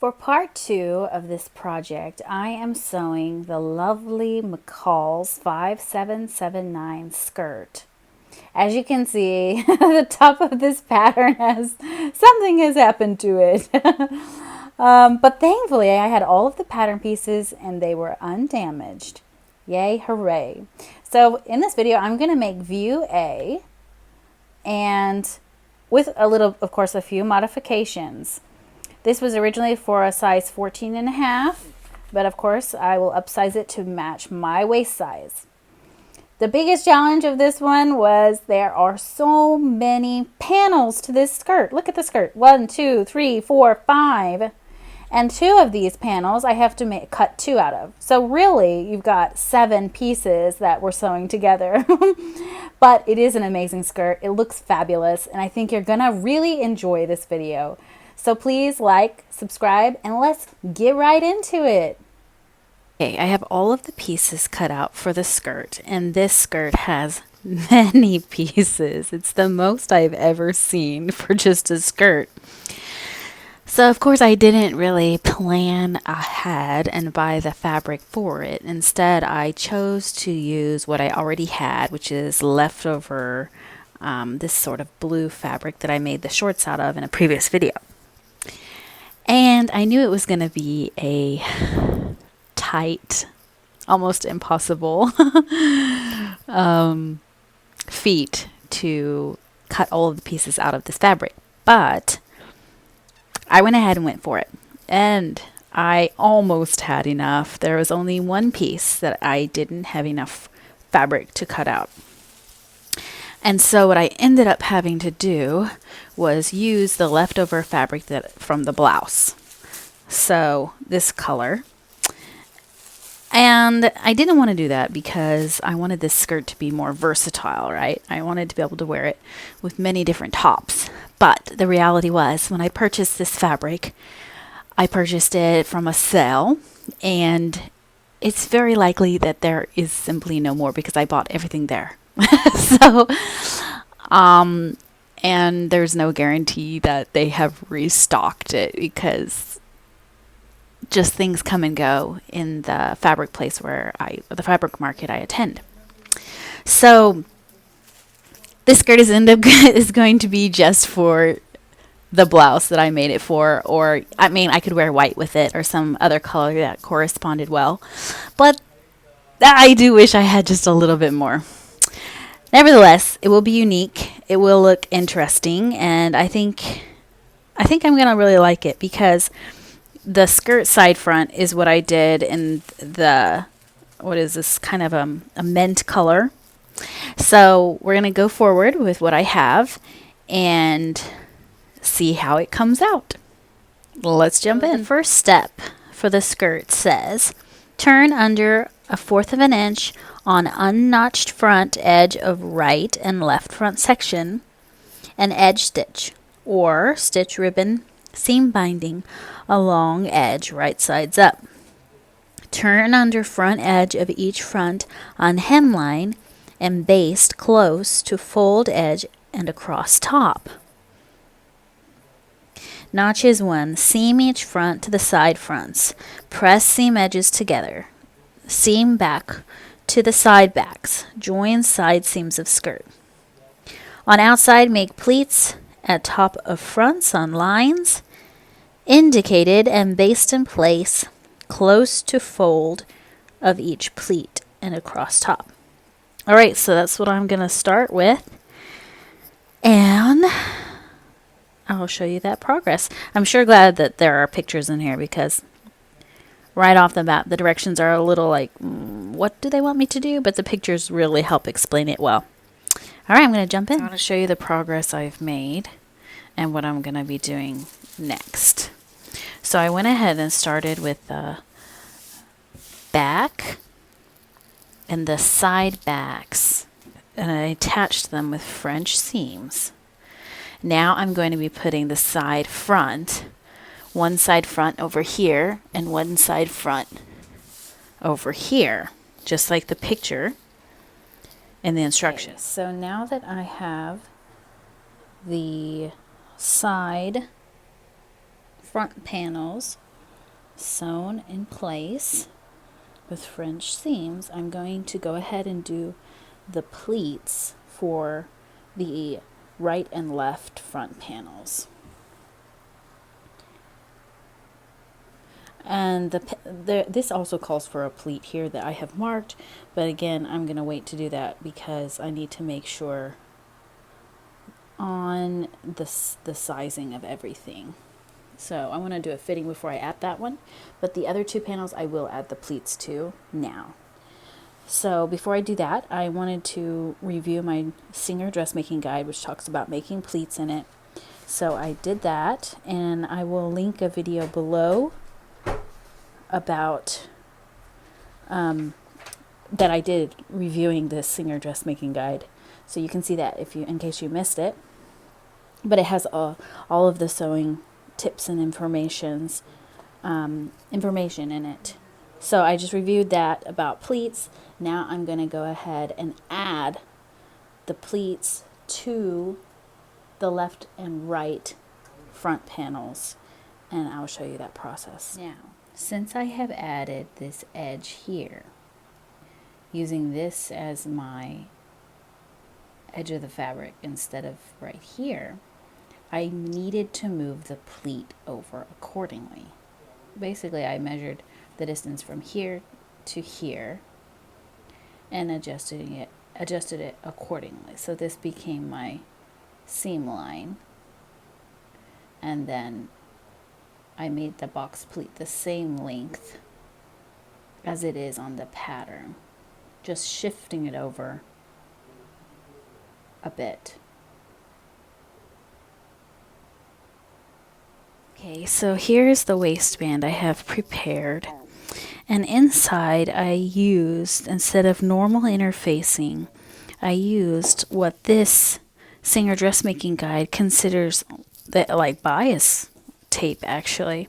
For part 2 of this project, I am sewing the lovely McCall's 5779 skirt. As you can see, the top of this pattern something has happened to it. But thankfully I had all of the pattern pieces and they were undamaged. Yay, hooray. So in this video, I'm going to make view A, and with a little, of course, a few modifications. This was originally for a size 14.5, but of course I will upsize it to match my waist size. The biggest challenge of this one was there are so many panels to this skirt. Look at the skirt. 1, 2, 3, 4, 5. And 2 of these panels I have to cut 2 out of. So really you've got 7 pieces that we're sewing together. But it is an amazing skirt. It looks fabulous, and I think you're gonna really enjoy this video. So please like, subscribe, and let's get right into it. Okay, I have all of the pieces cut out for the skirt, and this skirt has many pieces. It's the most I've ever seen for just a skirt. So of course I didn't really plan ahead and buy the fabric for it. Instead, I chose to use what I already had, which is leftover this sort of blue fabric that I made the shorts out of in a previous video. And I knew it was going to be a tight, almost impossible feat to cut all of the pieces out of this fabric. But I went ahead and went for it. And I almost had enough. There was only one piece that I didn't have enough fabric to cut out. And so what I ended up having to do was use the leftover fabric from the blouse. So this color. And I didn't want to do that because I wanted this skirt to be more versatile, right? I wanted to be able to wear it with many different tops. But the reality was, when I purchased this fabric, I purchased it from a sale, and it's very likely that there is simply no more because I bought everything there. So, and there's no guarantee that they have restocked it because just things come and go in the fabric place the fabric market I attend. So this skirt is going to be just for the blouse that I made it for, or I mean, I could wear white with it or some other color that corresponded well, but I do wish I had just a little bit more. Nevertheless, it will be unique. It will look interesting, and I think I'm gonna really like it because the skirt side front is what I did in the, what is this, kind of a mint color. So we're gonna go forward with what I have and see how it comes out. Let's jump in. The first step for the skirt says, turn under 1/4 of an inch on unnotched front edge of right and left front section and edge stitch, or stitch ribbon seam binding along edge right sides up. Turn under front edge of each front on hemline and baste close to fold edge and across top. Notches 1. Seam each front to the side fronts. Press seam edges together. Seam back to the side backs. Join side seams of skirt. On outside, make pleats at top of fronts on lines indicated and baste in place close to fold of each pleat and across top. Alright, so that's what I'm going to start with, and I'll show you that progress. I'm sure glad that there are pictures in here because right off the bat the directions are a little like, what do they want me to do? But the pictures really help explain it well. Alright, I'm going to jump in. I want to show you the progress I've made and what I'm going to be doing next. So I went ahead and started with the back and the side backs, and I attached them with French seams. Now I'm going to be putting the side front, one side front over here and one side front over here, just like the picture in the instructions. Okay, so now that I have the side front panels sewn in place with French seams, I'm going to go ahead and do the pleats for the right and left front panels. And this also calls for a pleat here that I have marked, but again, I'm going to wait to do that because I need to make sure on the sizing of everything. So I want to do a fitting before I add that one, but the other two panels I will add the pleats to now. So before I do that, I wanted to review my Singer dressmaking guide, which talks about making pleats in it. So I did that, and I will link a video below about that I did reviewing this Singer dressmaking guide, so you can see that in case you missed it. But it has all of the sewing tips and information in it. So I just reviewed that about pleats. Now I'm going to go ahead and add the pleats to the left and right front panels, and I'll show you that process. Now, since I have added this edge here, using this as my edge of the fabric instead of right here, I needed to move the pleat over accordingly. Basically, I measured the distance from here to here and adjusted it accordingly. So this became my seam line, and then I made the box pleat the same length as it is on the pattern, just shifting it over a bit. Okay, so here's the waistband I have prepared, and inside I used, instead of normal interfacing, I used what this Singer dressmaking guide considers like bias tape, actually.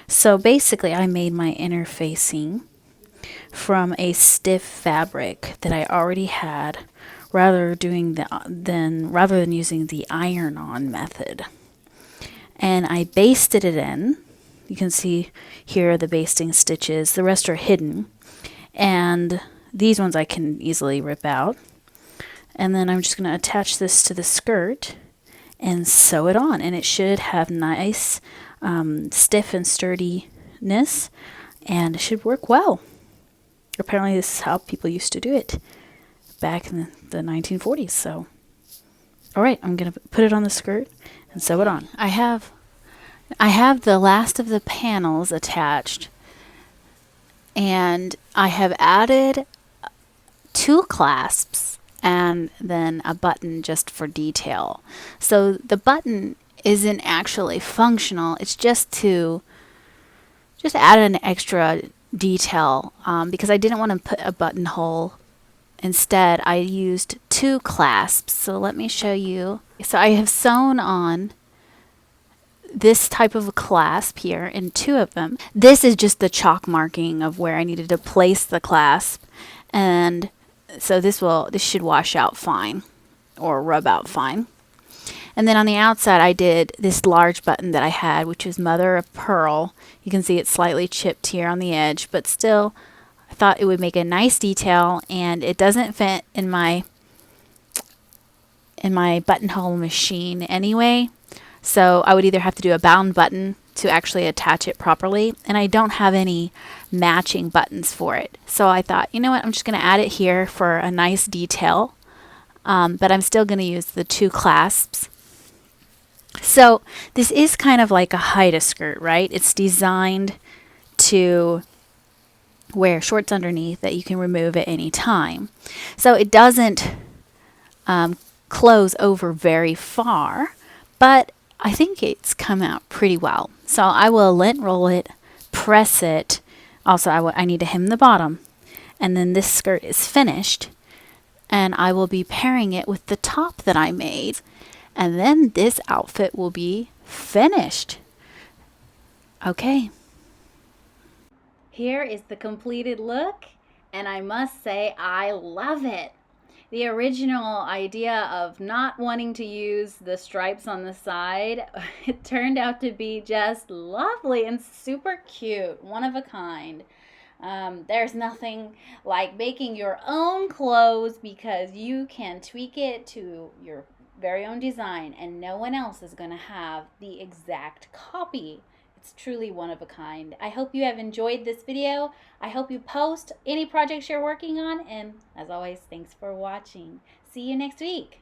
So basically I made my interfacing from a stiff fabric that I already had, rather than using the iron-on method. And I basted it in. You can see here the basting stitches. The rest are hidden, and these ones I can easily rip out. And then I'm just going to attach this to the skirt and sew it on, and it should have nice stiff and sturdiness, and it should work well. Apparently this is how people used to do it back in the 1940s. So alright, I'm going to put it on the skirt and sew it on. I have the last of the panels attached, and I have added 2 clasps and then a button just for detail. So the button isn't actually functional, it's just to add an extra detail, because I didn't want to put a buttonhole. Instead, I used 2 clasps. So let me show you. So I have sewn on this type of a clasp here in 2 of them. This is just the chalk marking of where I needed to place the clasp, and so this should wash out fine or rub out fine. And then on the outside I did this large button that I had, which was mother of pearl. You can see it's slightly chipped here on the edge, but still I thought it would make a nice detail, and it doesn't fit in my buttonhole machine anyway. So I would either have to do a bound button to actually attach it properly, and I don't have any matching buttons for it. So I thought, you know what, I'm just going to add it here for a nice detail, but I'm still going to use the 2 clasps. So this is kind of like a Haida skirt, right? It's designed to wear shorts underneath that you can remove at any time. So it doesn't close over very far, but I think it's come out pretty well. So I will lint roll it, press it. Also, I need to hem the bottom. And then this skirt is finished, and I will be pairing it with the top that I made. And then this outfit will be finished. Okay. Here is the completed look, and I must say I love it. The original idea of not wanting to use the stripes on the side, it turned out to be just lovely and super cute, one of a kind. There's nothing like making your own clothes because you can tweak it to your very own design and no one else is going to have the exact copy. It's truly one of a kind. I hope you have enjoyed this video. I hope you post any projects you're working on. And as always, thanks for watching. See you next week.